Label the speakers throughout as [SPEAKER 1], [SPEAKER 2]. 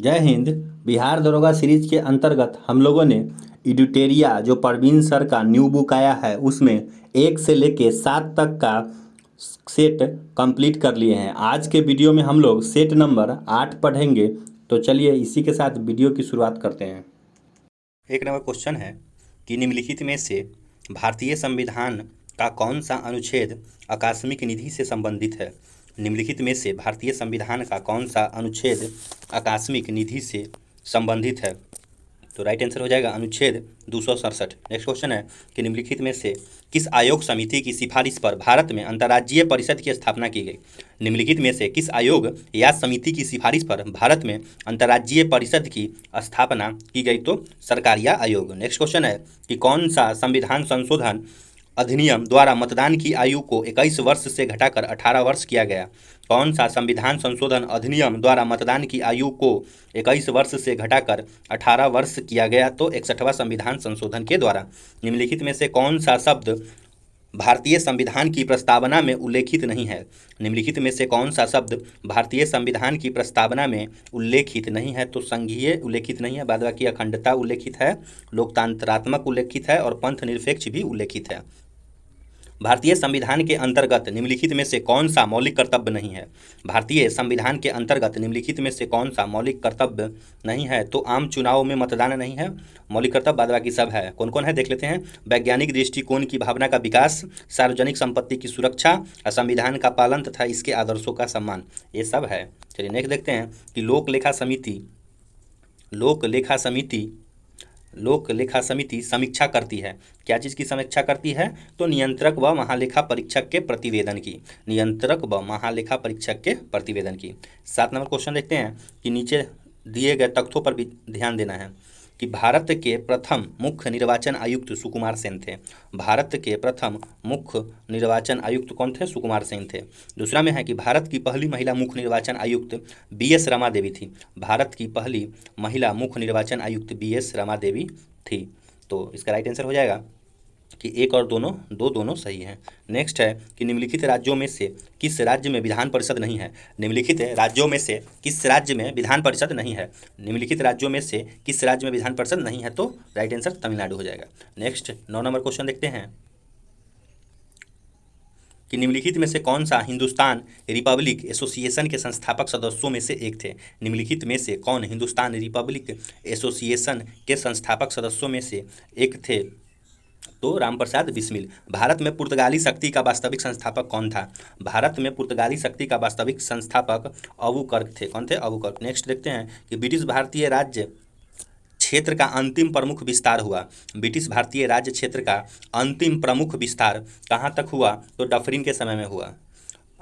[SPEAKER 1] जय हिंद। बिहार दरोगा सीरीज के अंतर्गत हम लोगों ने एडिटोरिया जो परवीन सर का न्यू बुक आया है उसमें 1 से लेके 7 तक का सेट कंप्लीट कर लिए हैं। आज के वीडियो में हम लोग सेट नंबर 8 पढ़ेंगे। तो चलिए इसी के साथ वीडियो की शुरुआत करते हैं। एक नंबर क्वेश्चन है कि निम्नलिखित में से भारतीय संविधान का कौन सा अनुच्छेद आकस्मिक निधि से संबंधित है। निम्नलिखित में से भारतीय संविधान का कौन सा अनुच्छेद आकस्मिक निधि से संबंधित है। तो राइट आंसर हो जाएगा अनुच्छेद 267। नेक्स्ट क्वेश्चन है कि निम्नलिखित में से किस आयोग समिति की सिफारिश पर भारत में अंतर्राज्यीय परिषद की स्थापना की गई। निम्नलिखित में से किस आयोग या समिति की सिफारिश पर भारत में अंतर्राज्यीय परिषद की स्थापना की गई। तो सरकारिया आयोग। नेक्स्ट क्वेश्चन है कि कौन सा संविधान संशोधन अधिनियम द्वारा मतदान की आयु को 21 वर्ष से घटाकर 18 वर्ष किया गया। कौन सा संविधान संशोधन अधिनियम द्वारा मतदान की आयु को 21 वर्ष से घटाकर 18 वर्ष किया गया। तो 61वां संविधान संशोधन के द्वारा। निम्नलिखित में से कौन सा शब्द भारतीय संविधान की प्रस्तावना में उल्लेखित नहीं है। निम्नलिखित में से कौन सा शब्द भारतीय संविधान की प्रस्तावना में उल्लेखित नहीं है। तो संघीय उल्लेखित नहीं है, बाद बाकी अखंडता उल्लेखित है, लोकतंत्रात्मक उल्लेखित है और पंथ निरपेक्ष भी उल्लेखित है। भारतीय संविधान के अंतर्गत निम्नलिखित में से कौन सा मौलिक कर्तव्य नहीं है। भारतीय संविधान के अंतर्गत निम्नलिखित में से कौन सा मौलिक कर्तव्य नहीं है। तो आम चुनाव में मतदान नहीं है, मौलिक कर्तव्य बाद बाकी सब है। कौन कौन है देख लेते हैं। वैज्ञानिक दृष्टिकोण की भावना का विकास, सार्वजनिक संपत्ति की सुरक्षा, संविधान का पालन तथा इसके आदर्शों का सम्मान, ये सब है। चलिए नेक्स्ट देखते हैं कि लोक लेखा समिति समीक्षा करती है। क्या चीज़ की समीक्षा करती है। तो नियंत्रक व महालेखा परीक्षक के प्रतिवेदन की। 7 नंबर क्वेश्चन देखते हैं कि नीचे दिए गए तथ्यों पर भी ध्यान देना है कि भारत के प्रथम मुख्य निर्वाचन आयुक्त सुकुमार सेन थे। भारत के प्रथम मुख्य निर्वाचन आयुक्त कौन थे। सुकुमार सेन थे। दूसरा में है कि भारत की पहली महिला मुख्य निर्वाचन आयुक्त BS रमा देवी थी। भारत की पहली महिला मुख्य निर्वाचन आयुक्त BS रमा देवी थी। तो इसका राइट आंसर हो जाएगा कि एक और दोनों सही हैं। नेक्स्ट है कि निम्नलिखित राज्यों में से किस राज्य में विधान परिषद नहीं है। निम्नलिखित राज्यों में से किस राज्य में विधान परिषद नहीं है। निम्नलिखित राज्यों में से किस राज्य में विधान परिषद नहीं है। तो राइट आंसर तमिलनाडु हो जाएगा। नेक्स्ट 9 नंबर क्वेश्चन देखते हैं कि निम्नलिखित में से कौन सा हिंदुस्तान रिपब्लिक एसोसिएशन के संस्थापक सदस्यों में से एक थे। निम्नलिखित में से कौन हिंदुस्तान रिपब्लिक एसोसिएशन के संस्थापक सदस्यों में से एक थे। तो रामप्रसाद बिस्मिल। भारत में पुर्तगाली शक्ति का वास्तविक संस्थापक कौन था। भारत में पुर्तगाली शक्ति का वास्तविक संस्थापक अबुकर्क थे। कौन थे। अबुकर्क। नेक्स्ट देखते हैं कि ब्रिटिश भारतीय राज्य क्षेत्र का अंतिम प्रमुख विस्तार हुआ। ब्रिटिश भारतीय राज्य क्षेत्र का अंतिम प्रमुख विस्तार कहाँ तक हुआ। तो डफरिन के समय में हुआ।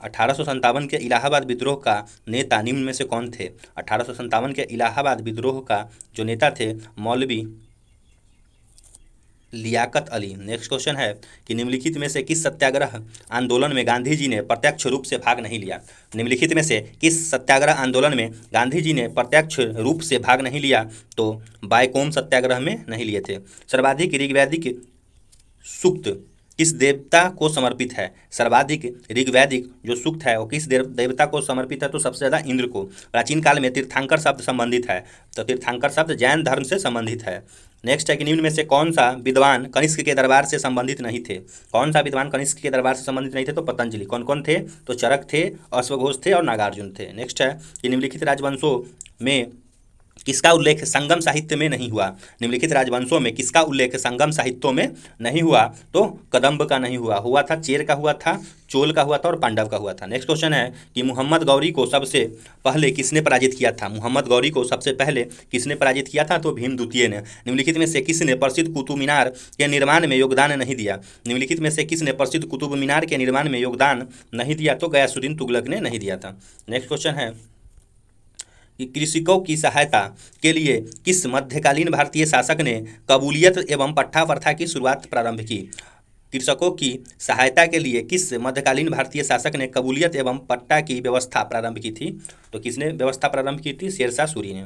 [SPEAKER 1] 1857 के इलाहाबाद विद्रोह का नेता निम्न में से कौन थे। 1857 के इलाहाबाद विद्रोह का जो नेता थे मौलवी लियाकत अली। नेक्स्ट क्वेश्चन है कि निम्नलिखित में से किस सत्याग्रह आंदोलन में गांधी जी ने प्रत्यक्ष रूप से भाग नहीं लिया। निम्नलिखित में से किस सत्याग्रह आंदोलन में गांधी जी ने प्रत्यक्ष रूप से भाग नहीं लिया। तो बायकोम सत्याग्रह में नहीं लिए थे। सर्वाधिक ऋग्वैदिक सूक्त किस देवता को समर्पित है। सर्वाधिक ऋग्वैदिक जो सूक्त है वो किस देवता को समर्पित है। तो सबसे ज़्यादा इंद्र को। प्राचीन काल में तीर्थंकर शब्द संबंधित है। तो तीर्थंकर शब्द जैन धर्म से संबंधित है। नेक्स्ट है कि निम्न में से कौन सा विद्वान कनिष्क के दरबार से संबंधित नहीं थे। कौन सा विद्वान कनिष्क के दरबार से संबंधित नहीं थे। तो पतंजलि। कौन कौन थे। तो चरक थे, अश्वघोष थे और नागार्जुन थे। नेक्स्ट है कि निम्नलिखित राजवंशों में किसका उल्लेख संगम साहित्य में नहीं हुआ। निम्नलिखित राजवंशों में किसका उल्लेख संगम साहित्यों में नहीं हुआ। तो कदम्ब का नहीं हुआ था, चेर का हुआ था, चोल का हुआ था और पांडव का हुआ था। नेक्स्ट क्वेश्चन है कि मुहम्मद गौरी को सबसे पहले किसने पराजित किया था। मुहम्मद गौरी को सबसे पहले किसने पराजित किया था। तो भीम द्वितीय ने। निम्नलिखित में से किसने प्रसिद्ध कुतुब मीनार के निर्माण में योगदान नहीं दिया। निम्नलिखित में से किसने प्रसिद्ध कुतुब मीनार के निर्माण में योगदान नहीं दिया। तो गयासुद्दीन तुगलक ने नहीं दिया था। नेक्स्ट क्वेश्चन है कि कृषकों की सहायता के लिए किस मध्यकालीन भारतीय शासक ने कबूलियत एवं पट्टा प्रथा की शुरुआत प्रारंभ की। कृषकों की सहायता के लिए किस मध्यकालीन भारतीय शासक ने कबूलियत एवं पट्टा की व्यवस्था प्रारंभ की थी। तो किसने व्यवस्था प्रारंभ की थी। शेरशाह सूरी ने।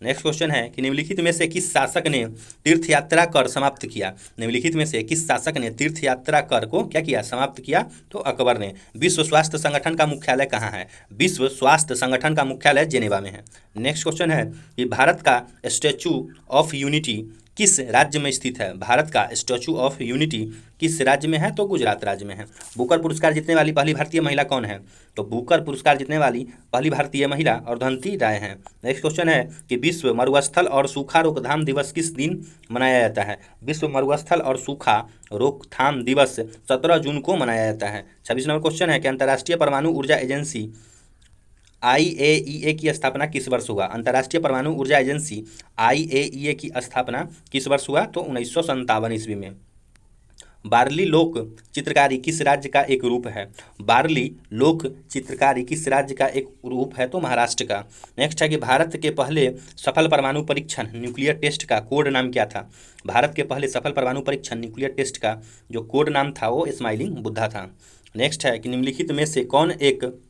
[SPEAKER 1] नेक्स्ट क्वेश्चन है कि निम्नलिखित में से किस शासक ने तीर्थ यात्रा कर समाप्त किया। निम्नलिखित में से किस शासक ने तीर्थ यात्रा कर को क्या किया, समाप्त किया, तो अकबर ने। विश्व स्वास्थ्य संगठन का मुख्यालय कहाँ है। विश्व स्वास्थ्य संगठन का मुख्यालय जेनेवा में है। नेक्स्ट क्वेश्चन है कि भारत का स्टैचू ऑफ यूनिटी किस राज्य में स्थित है। भारत का स्टैचू ऑफ यूनिटी किस राज्य में है, तो गुजरात राज्य में है। बुकर पुरस्कार जीतने वाली पहली भारतीय महिला कौन है, तो बुकर पुरस्कार जीतने वाली पहली भारतीय महिला अरुंधति राय हैं। नेक्स्ट क्वेश्चन है कि विश्व मरुस्थल और सूखा रोकथाम दिवस किस दिन मनाया जाता है। विश्व मरुस्थल और सूखा रोकथाम दिवस 17 जून को मनाया जाता है। 26 नंबर क्वेश्चन है कि अंतर्राष्ट्रीय परमाणु ऊर्जा एजेंसी IAEA की स्थापना किस वर्ष हुआ। अंतर्राष्ट्रीय परमाणु ऊर्जा एजेंसी IAEA की स्थापना किस वर्ष हुआ, तो 1957 ईस्वी में। बार्ली लोक चित्रकारी किस राज्य का एक रूप है। बार्ली लोक चित्रकारी किस राज्य का एक रूप है, तो महाराष्ट्र का। नेक्स्ट है कि भारत के पहले सफल परमाणु परीक्षण न्यूक्लियर टेस्ट का कोड नाम क्या था। भारत के पहले सफल परमाणु परीक्षण न्यूक्लियर टेस्ट का जो कोड नाम था वो स्माइलिंग बुद्धा था। नेक्स्ट है कि निम्नलिखित में से कौन एक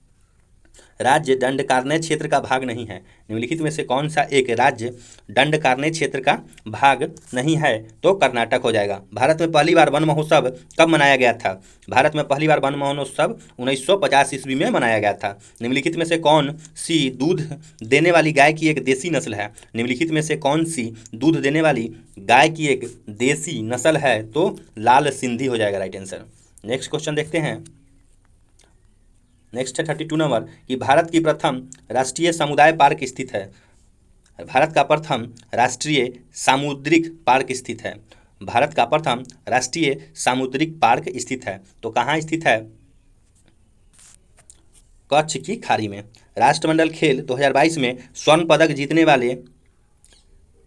[SPEAKER 1] राज्य दंडकारण्य क्षेत्र का भाग नहीं है। निम्नलिखित में से कौन सा एक राज्य दंडकारण्य क्षेत्र का भाग नहीं है, तो कर्नाटक हो जाएगा। भारत में पहली बार वन महोत्सव कब मनाया गया था। भारत में पहली बार वन महोत्सव 1950 ईस्वी में मनाया गया था। निम्नलिखित में से कौन सी दूध देने वाली गाय की एक देसी नस्ल है। निम्नलिखित में से कौन सी दूध देने वाली गाय की एक देसी नस्ल है, तो लाल सिंधी हो जाएगा राइट आंसर। नेक्स्ट क्वेश्चन देखते हैं। नेक्स्ट है 32 नंबर कि भारत की प्रथम राष्ट्रीय समुदाय पार्क स्थित है। भारत का प्रथम राष्ट्रीय सामुद्रिक पार्क स्थित है। भारत का प्रथम राष्ट्रीय सामुद्रिक पार्क स्थित है, तो कहाँ स्थित है, कच्छ की खाड़ी में। राष्ट्रमंडल खेल 2022 में स्वर्ण पदक जीतने वाले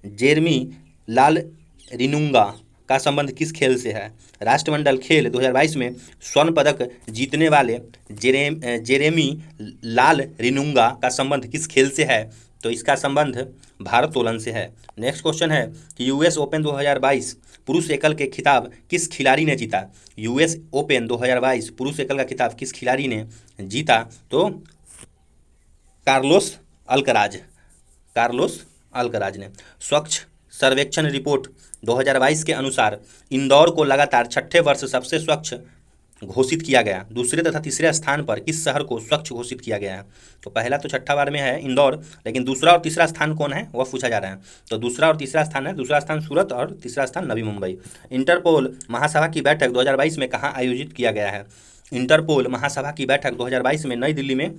[SPEAKER 1] जेरमी लाल रिनुंगा का संबंध किस खेल से है। राष्ट्रमंडल खेल 2022 में स्वर्ण पदक जीतने वाले जेरेमी लाल रिनुंगा का संबंध किस खेल से है, तो इसका संबंध भारोत्तोलन से है। नेक्स्ट क्वेश्चन है कि US ओपन 2022 पुरुष एकल के खिताब किस खिलाड़ी ने जीता। US ओपन 2022 पुरुष एकल का खिताब किस खिलाड़ी ने जीता, तो कार्लोस अल्कराज ने। स्वच्छ सर्वेक्षण रिपोर्ट 2022 के अनुसार इंदौर को लगातार छठे वर्ष सबसे स्वच्छ घोषित किया गया। दूसरे तथा तीसरे स्थान पर किस शहर को स्वच्छ घोषित किया गया है, तो पहला तो छठा बार में है इंदौर, लेकिन दूसरा और तीसरा स्थान कौन है वह पूछा जा रहा है। तो दूसरा और तीसरा स्थान है, दूसरा स्थान सूरत और तीसरा स्थान नवी मुंबई। इंटरपोल महासभा की बैठक 2022 में कहाँ आयोजित किया गया है। इंटरपोल महासभा की बैठक 2022 में नई दिल्ली में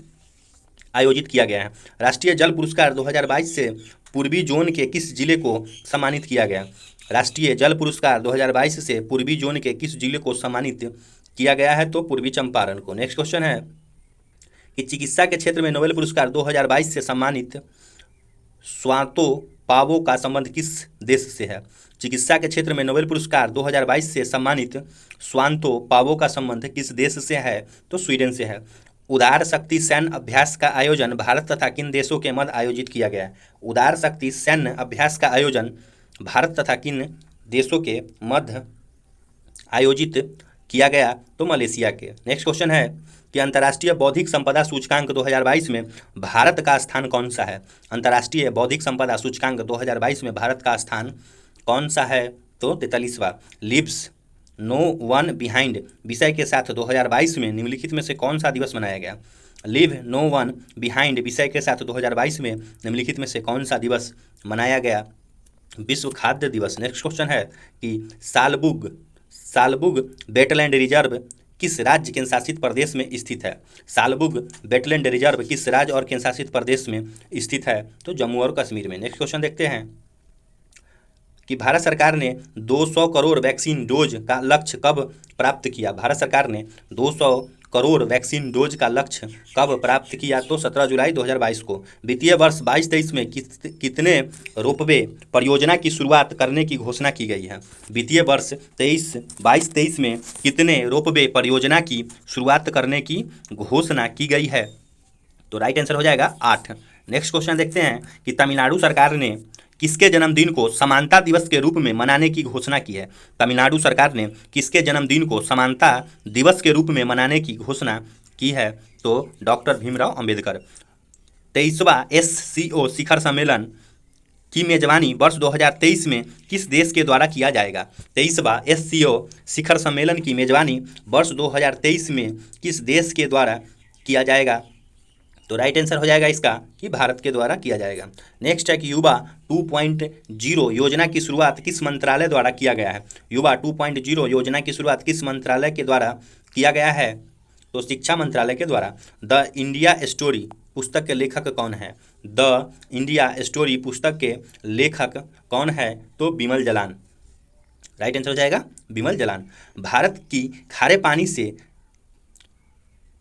[SPEAKER 1] आयोजित किया गया है। राष्ट्रीय जल पुरस्कार 2022 से पूर्वी जोन के किस जिले को सम्मानित किया गया। राष्ट्रीय जल पुरस्कार 2022 से पूर्वी जोन के किस जिले को सम्मानित किया गया है, तो पूर्वी चंपारण को। नेक्स्ट क्वेश्चन है कि चिकित्सा के क्षेत्र में नोबेल पुरस्कार 2022 से सम्मानित स्वांतो पावो का संबंध किस देश से है। चिकित्सा के क्षेत्र में नोबेल पुरस्कार 2022 से सम्मानित स्वांतो पावो का संबंध किस देश से है, तो स्वीडन से है। उदार शक्ति सैन्य अभ्यास का आयोजन भारत तथा किन देशों के मध्य आयोजित किया गया है। उदार शक्ति सैन्य अभ्यास का आयोजन भारत तथा किन देशों के मध्य आयोजित किया गया, तो मलेशिया के। नेक्स्ट क्वेश्चन है कि अंतर्राष्ट्रीय बौद्धिक संपदा सूचकांक 2022 में भारत का स्थान कौन सा है। अंतर्राष्ट्रीय बौद्धिक संपदा सूचकांक 2022 में भारत का स्थान कौन सा है, तो 43वां। लिव्स नो वन बिहाइंड विषय के साथ 2022 में निम्नलिखित में से कौन सा दिवस मनाया गया। लिव नो वन बिहाइंड विषय के साथ 2022 में निम्नलिखित में से कौन सा दिवस मनाया गया, विश्व खाद्य दिवस। नेक्स्ट क्वेश्चन है कि सालबुग वेटलैंड रिजर्व किस राज्य केंद्र शासित प्रदेश में स्थित है। सालबुग वेटलैंड रिजर्व किस राज्य और केंद्र शासित प्रदेश में स्थित है, तो जम्मू और कश्मीर में। नेक्स्ट क्वेश्चन देखते हैं कि भारत सरकार ने 200 करोड़ वैक्सीन डोज का लक्ष्य कब प्राप्त किया। भारत सरकार ने 200 करोड़ वैक्सीन डोज का लक्ष्य कब प्राप्त किया, तो 17 जुलाई 2022 को। वित्तीय वर्ष 22-23 में कितने रोपवे परियोजना की शुरुआत करने की घोषणा की गई है। वित्तीय वर्ष 22-23 में कितने रोपवे परियोजना की शुरुआत करने की घोषणा की गई है, तो राइट आंसर हो जाएगा 8। नेक्स्ट क्वेश्चन देखते हैं कि तमिलनाडु सरकार ने किसके जन्मदिन को समानता दिवस के रूप में मनाने की घोषणा की है। तमिलनाडु सरकार ने किसके जन्मदिन को समानता दिवस के रूप में मनाने की घोषणा की है, तो डॉक्टर भीमराव अंबेडकर। 23वां SCO शिखर सम्मेलन की मेजबानी वर्ष 2023 में किस देश के द्वारा किया जाएगा? 23वां SCO शिखर सम्मेलन की मेजबानी वर्ष 2023 में किस देश के द्वारा किया जाएगा? तो राइट आंसर हो जाएगा इसका कि भारत के द्वारा किया जाएगा। नेक्स्ट है कि युवा 2.0 योजना की शुरुआत किस मंत्रालय द्वारा किया गया है? युवा 2.0 योजना की शुरुआत किस मंत्रालय के द्वारा किया गया है? तो शिक्षा मंत्रालय के द्वारा। द इंडिया स्टोरी पुस्तक के लेखक कौन है? द इंडिया स्टोरी पुस्तक के लेखक कौन है? तो बिमल जलान। राइट आंसर हो जाएगा बिमल जलान। भारत की खारे पानी से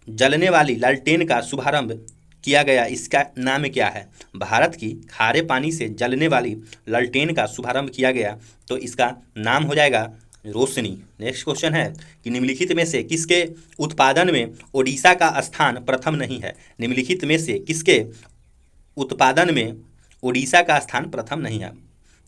[SPEAKER 1] जलने वाली लालटेन का शुभारंभ किया गया, इसका नाम क्या है? भारत की खारे पानी से जलने वाली लालटेन का शुभारंभ किया गया, तो इसका नाम हो जाएगा रोशनी। नेक्स्ट क्वेश्चन है कि निम्नलिखित में से किसके उत्पादन में ओडिशा का स्थान प्रथम नहीं है? निम्नलिखित में से किसके उत्पादन में ओडिशा का स्थान प्रथम नहीं है?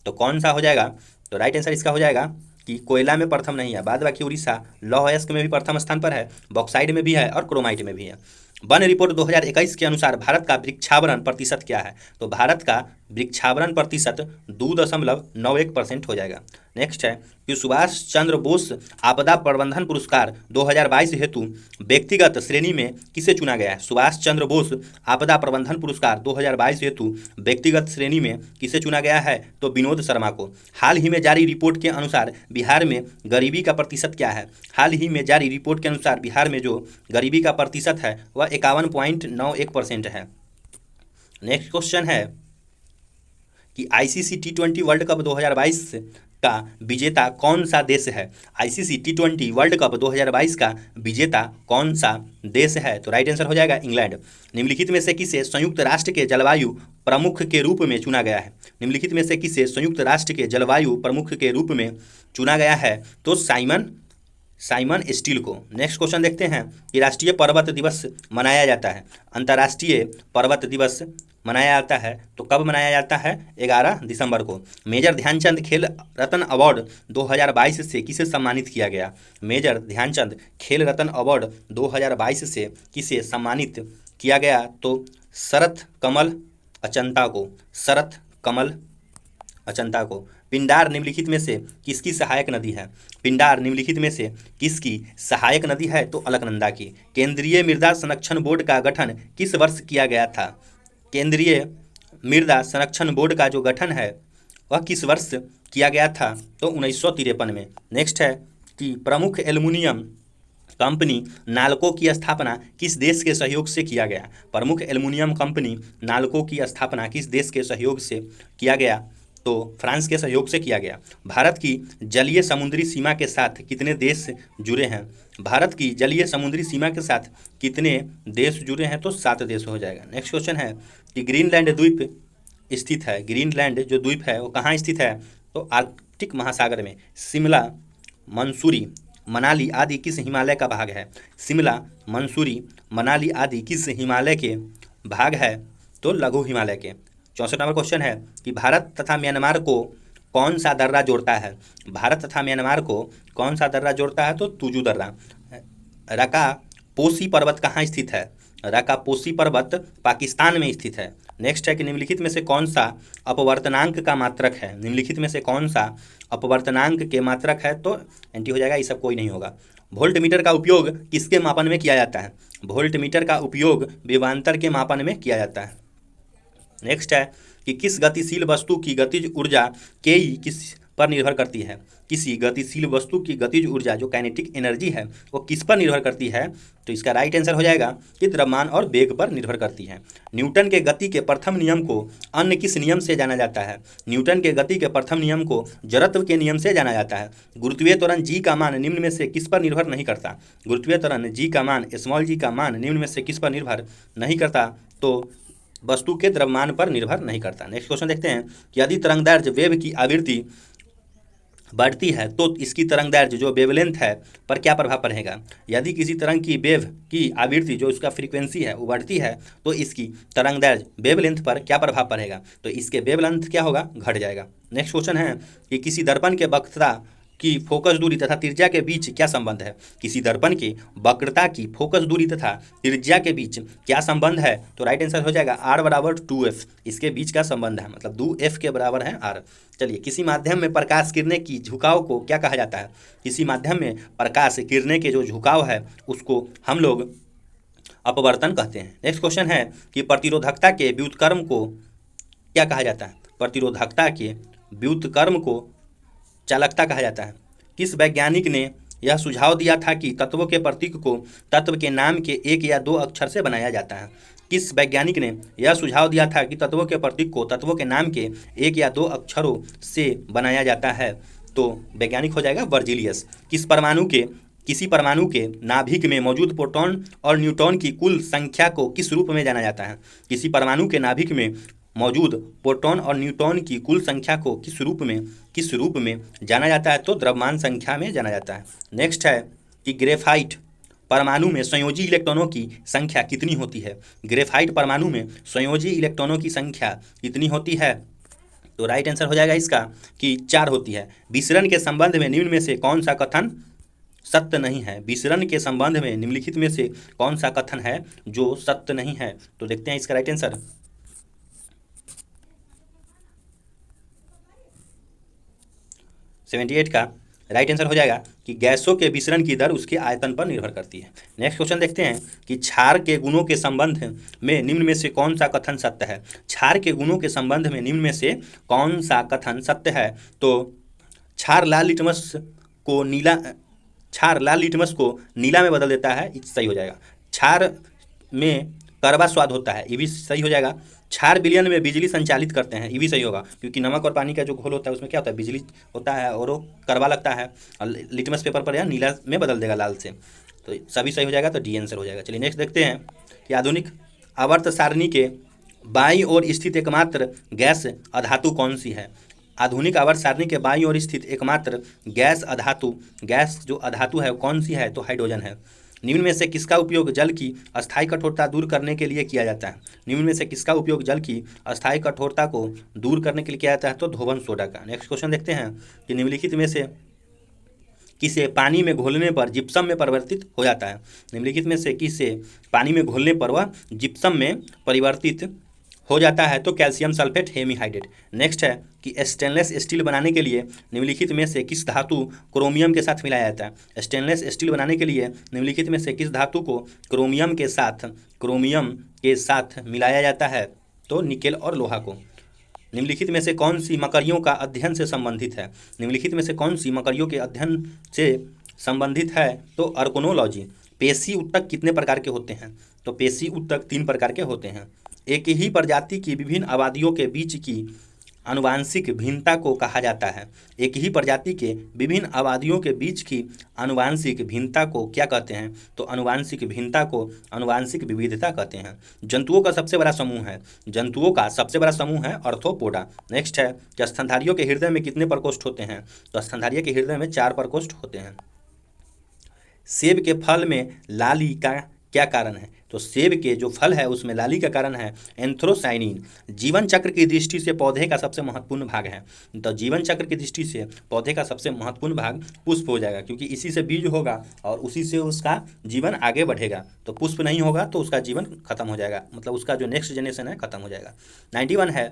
[SPEAKER 1] तो कौन सा हो जाएगा? तो राइट आंसर इसका हो जाएगा कि कोयला में प्रथम नहीं है, बाद बाकी उड़ीसा लौह अयस्क में भी प्रथम स्थान पर है, बॉक्साइड में भी है और क्रोमाइट में भी है। वन रिपोर्ट 2021 के अनुसार भारत का वृक्षावरण प्रतिशत क्या है? तो भारत का वृक्षावरण प्रतिशत 2.91% हो जाएगा। नेक्स्ट है कि सुभाष चंद्र बोस आपदा प्रबंधन पुरस्कार 2022 हेतु व्यक्तिगत श्रेणी में किसे चुना गया है? सुभाष चंद्र बोस आपदा प्रबंधन पुरस्कार 2022 हेतु व्यक्तिगत श्रेणी में किसे चुना गया है? तो विनोद शर्मा को। हाल ही में जारी रिपोर्ट के अनुसार बिहार में गरीबी का प्रतिशत क्या है? हाल ही में जारी रिपोर्ट के अनुसार बिहार में जो गरीबी का प्रतिशत है वह 51.91% है। नेक्स्ट क्वेश्चन है कि ICC T20 वर्ल्ड कप 2022 का विजेता कौन सा देश है? ICC T20 वर्ल्ड कप 2022 का विजेता कौन सा देश है? तो राइट आंसर हो जाएगा इंग्लैंड। निम्नलिखित में से किसे संयुक्त राष्ट्र के जलवायु प्रमुख के रूप में चुना गया है? निम्नलिखित में से किसे संयुक्त राष्ट्र के जलवायु प्रमुख के रूप में चुना गया है? तो साइमन स्टील को। नेक्स्ट क्वेश्चन देखते हैं कि राष्ट्रीय पर्वत दिवस मनाया जाता है, अंतर्राष्ट्रीय पर्वत दिवस मनाया जाता है तो कब मनाया जाता है? 11 दिसंबर को। मेजर ध्यानचंद खेल रत्न अवार्ड 2022 से किसे सम्मानित किया गया? मेजर ध्यानचंद खेल रत्न अवार्ड 2022 से किसे सम्मानित किया गया? तो शरत कमल अचंता को। शरत कमल अचंता को। पिंडार निम्नलिखित में से किसकी सहायक नदी है? पिंडार निम्नलिखित में से किसकी सहायक नदी है? तो अलकनंदा की। केंद्रीय मृदा संरक्षण बोर्ड का गठन किस वर्ष किया गया था? केंद्रीय मृदा संरक्षण बोर्ड का जो गठन है वह किस वर्ष किया गया था? तो 1953 में। नेक्स्ट है कि प्रमुख एल्युमिनियम कंपनी नाल्को की स्थापना किस देश के सहयोग से किया गया? प्रमुख एल्युमिनियम कंपनी नाल्को की स्थापना किस देश के सहयोग से किया गया? तो फ्रांस के सहयोग से किया गया। भारत की जलीय समुद्री सीमा के साथ कितने देश जुड़े हैं? भारत की जलीय समुद्री सीमा के साथ कितने देश जुड़े हैं? तो 7 देश हो जाएगा। नेक्स्ट क्वेश्चन है कि ग्रीनलैंड द्वीप स्थित है। ग्रीनलैंड जो द्वीप है वो कहाँ स्थित है? तो आर्कटिक महासागर में। शिमला, मंसूरी, मनाली आदि किस हिमालय का भाग है? शिमला, मंसूरी, मनाली आदि किस हिमालय के भाग है? तो लघु हिमालय के। 64 नंबर क्वेश्चन है कि भारत तथा म्यांमार को कौन सा दर्रा जोड़ता है? भारत तथा म्यांमार को कौन सा दर्रा जोड़ता है? तो तुजू दर्रा। रका पोसी पर्वत कहाँ स्थित है? रका पोसी पर्वत पाकिस्तान में स्थित है। नेक्स्ट है कि निम्नलिखित में से कौन सा अपवर्तनांक का मात्रक है? निम्नलिखित में से कौन सा अपवर्तनांक के मात्रक है? तो एंटी हो जाएगा, ये सब कोई नहीं होगा। वोल्ट मीटर का उपयोग किसके मापन में किया जाता है? वोल्ट मीटर का उपयोग विभवांतर के मापन में किया जाता है। नेक्स्ट है कि किस गतिशील वस्तु की गतिज ऊर्जा के किस पर निर्भर करती है? किसी गतिशील वस्तु की गतिज ऊर्जा जो काइनेटिक एनर्जी है वो किस पर निर्भर करती है? तो इसका राइट आंसर हो जाएगा कि द्रव्यमान और वेग पर निर्भर करती है। न्यूटन के गति के प्रथम नियम को अन्य किस नियम से जाना जाता है? न्यूटन के गति के प्रथम नियम को जड़त्व के नियम से जाना जाता है। गुरुत्वीय त्वरण जी का मान निम्न में से किस पर निर्भर नहीं करता? गुरुत्वीय त्वरण जी का मान, स्मॉल जी का मान निम्न में से किस पर निर्भर नहीं करता? तो वस्तु के द्रव्यमान पर निर्भर नहीं करता। नेक्स्ट क्वेश्चन देखते हैं कि यदि तरंगदैर्घ्य वेव की आवृत्ति बढ़ती है तो इसकी तरंगदैर्घ्य जो वेवलेंथ है पर क्या प्रभाव पड़ेगा? यदि किसी तरंग की वेव की आवृत्ति जो उसका फ्रीक्वेंसी है वो बढ़ती है तो इसकी तरंगदैर्घ्य वेवलेंथ पर क्या प्रभाव पड़ेगा? तो इसके वेवलेंथ क्या होगा? घट जाएगा। नेक्स्ट क्वेश्चन है कि किसी दर्पण के वक्रता की फोकस दूरी तथा त्रिज्या के बीच क्या संबंध है? किसी दर्पण के वक्रता की फोकस दूरी तथा त्रिज्या के बीच क्या संबंध है? तो राइट आंसर हो जाएगा R बराबर 2F, इसके बीच का संबंध है, मतलब 2F के बराबर है R। चलिए, किसी माध्यम में प्रकाश किरणें की झुकाव को क्या कहा जाता है? किसी माध्यम में प्रकाश किरणें के जो झुकाव है उसको हम लोग अपवर्तन कहते हैं। नेक्स्ट क्वेश्चन है कि प्रतिरोधकता के व्युत्क्रम को क्या कहा जाता है? प्रतिरोधकता के व्युत्क्रम को चालकता कहा जाता है। किस वैज्ञानिक ने यह सुझाव दिया था कि तत्वों के प्रतीक को तत्व के नाम के एक या दो अक्षर से बनाया जाता है? किस वैज्ञानिक ने यह सुझाव दिया था कि तत्वों के प्रतीक को तत्वों के नाम के एक या दो अक्षरों से बनाया जाता है? तो वैज्ञानिक हो जाएगा वर्जिलियस। किसी परमाणु के नाभिक में मौजूद प्रोटॉन और न्यूट्रॉन की कुल संख्या को किस रूप में जाना जाता है? किसी परमाणु के नाभिक में मौजूद प्रोटॉन और न्यूट्रॉन की कुल संख्या को किस रूप में जाना जाता है? तो द्रव्यमान संख्या में जाना जाता है। नेक्स्ट है कि ग्रेफाइट परमाणु में संयोजी इलेक्ट्रॉनों की संख्या कितनी होती है? ग्रेफाइट परमाणु में संयोजी इलेक्ट्रॉनों की संख्या कितनी होती है? तो राइट आंसर हो जाएगा इसका कि 4 होती है। विसरण के संबंध में निम्न में से कौन सा कथन सत्य नहीं है? विसरण के संबंध में निम्नलिखित में से कौन सा कथन है जो सत्य नहीं है? तो देखते हैं इसका राइट आंसर। 78 का राइट आंसर हो जाएगा कि गैसों के विसरण की दर उसके आयतन पर निर्भर करती है। नेक्स्ट क्वेश्चन देखते हैं कि क्षार के गुणों के संबंध में निम्न में से कौन सा कथन सत्य है? क्षार के गुणों के संबंध में निम्न में से कौन सा कथन सत्य है? तो क्षार लाल लिटमस को नीला में बदल देता है, सही हो जाएगा। क्षार में कड़वा स्वाद होता है, ये भी सही हो जाएगा। क्षार विलयन में बिजली संचालित करते हैं, ये भी सही होगा, क्योंकि नमक और पानी का जो घोल होता है उसमें क्या होता है, बिजली होता है और वो कड़वा लगता है, और लिटमस पेपर पर यह नीला में बदल देगा, लाल से। तो सभी सही हो जाएगा, तो डी आंसर हो जाएगा। चलिए नेक्स्ट देखते हैं कि आधुनिक आवर्त सारणी के बाईं ओर स्थित एकमात्र गैस अधातु कौन सी है? आधुनिक आवर्त सारणी के बाईं ओर स्थित एकमात्र गैस जो अधातु है कौन सी है? तो हाइड्रोजन है। निम्न में से किसका उपयोग जल की अस्थायी कठोरता दूर करने के लिए किया जाता है? निम्न में से किसका उपयोग जल की अस्थायी कठोरता को दूर करने के लिए किया जाता है? तो धोवन सोडा का। नेक्स्ट क्वेश्चन देखते हैं कि निम्नलिखित में से किसे पानी में घोलने पर जिप्सम में परिवर्तित हो जाता है? निम्नलिखित में से किसे पानी में घोलने पर वह जिप्सम में परिवर्तित हो जाता है? तो कैल्शियम सल्फेट हेमीहाइड्रेट। नेक्स्ट है कि स्टेनलेस स्टील बनाने के लिए निम्नलिखित में से किस धातु क्रोमियम के साथ मिलाया जाता है? स्टेनलेस स्टील बनाने के लिए निम्नलिखित में से किस धातु को क्रोमियम के साथ मिलाया जाता है? तो निकेल और लोहा को। निम्नलिखित में से कौन सी मकड़ियों का अध्ययन से संबंधित है? निम्नलिखित में से कौन सी मकड़ियों के अध्ययन से संबंधित है? तो अर्कोनोलॉजी। पेशी ऊतक कितने प्रकार के होते हैं? तो पेशी ऊतक 3 प्रकार के होते हैं। एक ही प्रजाति की विभिन्न आबादियों के बीच की आनुवांशिक भिन्नता को कहा जाता है। एक ही प्रजाति के विभिन्न आबादियों के बीच की आनुवांशिक भिन्नता को क्या कहते हैं? तो आनुवांशिक भिन्नता को आनुवांशिक विविधता कहते हैं। जंतुओं का सबसे बड़ा समूह है आर्थ्रोपोडा। नेक्स्ट है कि स्तनधारियों के हृदय में कितने प्रकोष्ठ होते हैं? तो स्तनधारियों के हृदय में 4 प्रकोष्ठ होते हैं। सेब के फल में लाली का क्या कारण है? तो सेब के जो फल है उसमें लाली का कारण है एंथ्रोसाइनिन। जीवन चक्र की दृष्टि से पौधे का सबसे महत्वपूर्ण भाग है। तो जीवन चक्र की दृष्टि से पौधे का सबसे महत्वपूर्ण भाग पुष्प हो जाएगा, क्योंकि इसी से बीज होगा और उसी से उसका जीवन आगे बढ़ेगा। तो पुष्प नहीं होगा तो उसका जीवन खत्म हो जाएगा, मतलब उसका जो नेक्स्ट जनरेशन है खत्म हो जाएगा। 91 है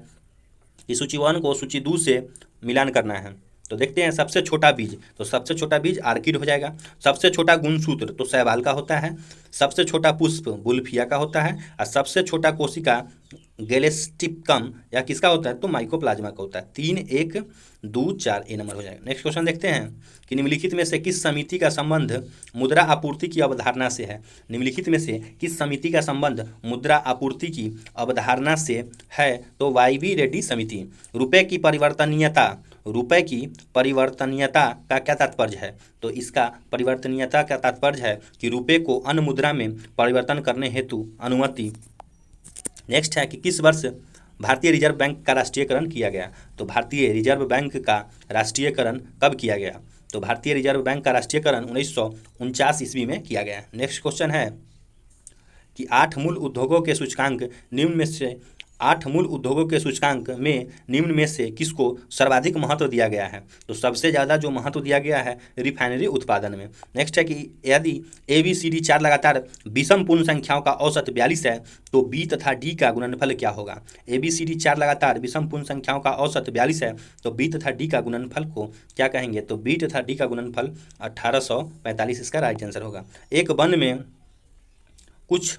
[SPEAKER 1] कि सूची 1 को सूची 2 से मिलान करना है। तो देखते हैं सबसे छोटा बीज, तो सबसे छोटा बीज आर्किड हो जाएगा। सबसे छोटा गुणसूत्र तो शैवाल का होता है। सबसे छोटा पुष्प बुल्फिया का होता है। और सबसे छोटा कोशिका गैलेस्टिकम या किसका होता है? तो माइकोप्लाज्मा का होता है। 3, 1, 2, 4 ए नंबर हो जाएगा। नेक्स्ट क्वेश्चन देखते हैं कि निम्नलिखित में से किस समिति का संबंध मुद्रा आपूर्ति की अवधारणा से है? निम्नलिखित में से किस समिति का संबंध मुद्रा आपूर्ति की अवधारणा से है? तो वाई.बी. रेड्डी समिति। रुपये की परिवर्तनीयता का क्या तात्पर्य है? तो इसका परिवर्तनीयता का तात्पर्य है कि रुपये को अन्य मुद्रा में परिवर्तन करने हेतु अनुमति। नेक्स्ट है कि किस वर्ष भारतीय रिजर्व बैंक का राष्ट्रीयकरण किया गया? तो भारतीय रिजर्व बैंक का राष्ट्रीयकरण कब किया गया? तो भारतीय रिजर्व बैंक का राष्ट्रीयकरण 1949 ईस्वी में किया गया। नेक्स्ट क्वेश्चन है कि 8 मूल उद्योगों के सूचकांक निम्न में से 8 मूल उद्योगों के सूचकांक में निम्न में से किसको सर्वाधिक महत्व दिया गया है? तो सबसे ज़्यादा जो महत्व दिया गया है रिफाइनरी उत्पादन में। नेक्स्ट है कि यदि ABCD 4 लगातार विषम पूर्ण संख्याओं का औसत 42 है तो B तथा D का गुणनफल क्या होगा? ABCD 4 लगातार विषम पूर्ण संख्याओं का औसत 42 है तो B तथा D का गुणनफल को क्या कहेंगे? तो B तथा D का गुणनफल 1845 इसका राइट आंसर होगा। एक वन में कुछ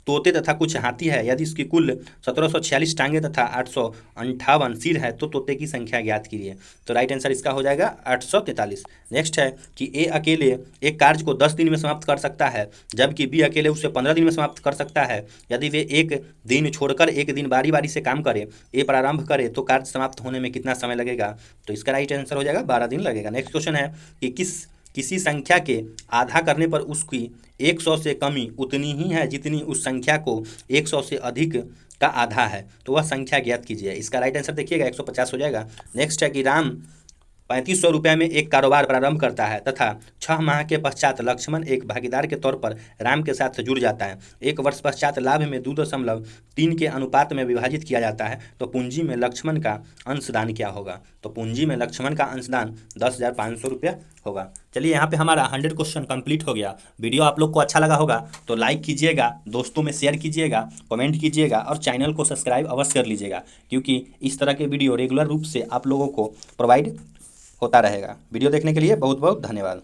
[SPEAKER 1] तोते तथा कुछ हाथी है, यदि इसकी कुल 1746 टांगे तथा 858 सिर है तो तोते की संख्या ज्ञात कीजिए। तो राइट आंसर इसका हो जाएगा 843। नेक्स्ट है कि ए अकेले एक कार्य को 10 दिन में समाप्त कर सकता है जबकि बी अकेले उसे 15 दिन में समाप्त कर सकता है। यदि वे एक दिन छोड़कर एक दिन बारी बारी से काम करे, ए प्रारंभ करे तो कार्य समाप्त होने में कितना समय लगेगा? तो इसका राइट आंसर हो जाएगा 12 दिन लगेगा। नेक्स्ट क्वेश्चन है कि किसी संख्या के आधा करने पर उसकी 100 से कमी उतनी ही है जितनी उस संख्या को 100 से अधिक का आधा है, तो वह संख्या ज्ञात कीजिए। इसका राइट आंसर देखिएगा 150 हो जाएगा। नेक्स्ट है कि राम 3500 रुपये में एक कारोबार प्रारंभ करता है तथा 6 माह के पश्चात लक्ष्मण एक भागीदार के तौर पर राम के साथ जुड़ जाता है। 1 वर्ष पश्चात लाभ में 2.3 के अनुपात में विभाजित किया जाता है तो पूंजी में लक्ष्मण का अंशदान क्या होगा? तो पूंजी में लक्ष्मण का अंशदान 10,500 रुपया होगा। चलिए यहाँ पे हमारा 100 क्वेश्चन कंप्लीट हो गया। वीडियो आप लोग को अच्छा लगा होगा तो लाइक कीजिएगा, दोस्तों में शेयर कीजिएगा, कमेंट कीजिएगा और चैनल को सब्सक्राइब अवश्य कर लीजिएगा, क्योंकि इस तरह के वीडियो रेगुलर रूप से आप लोगों को प्रोवाइड होता रहेगा। वीडियो देखने के लिए बहुत बहुत धन्यवाद।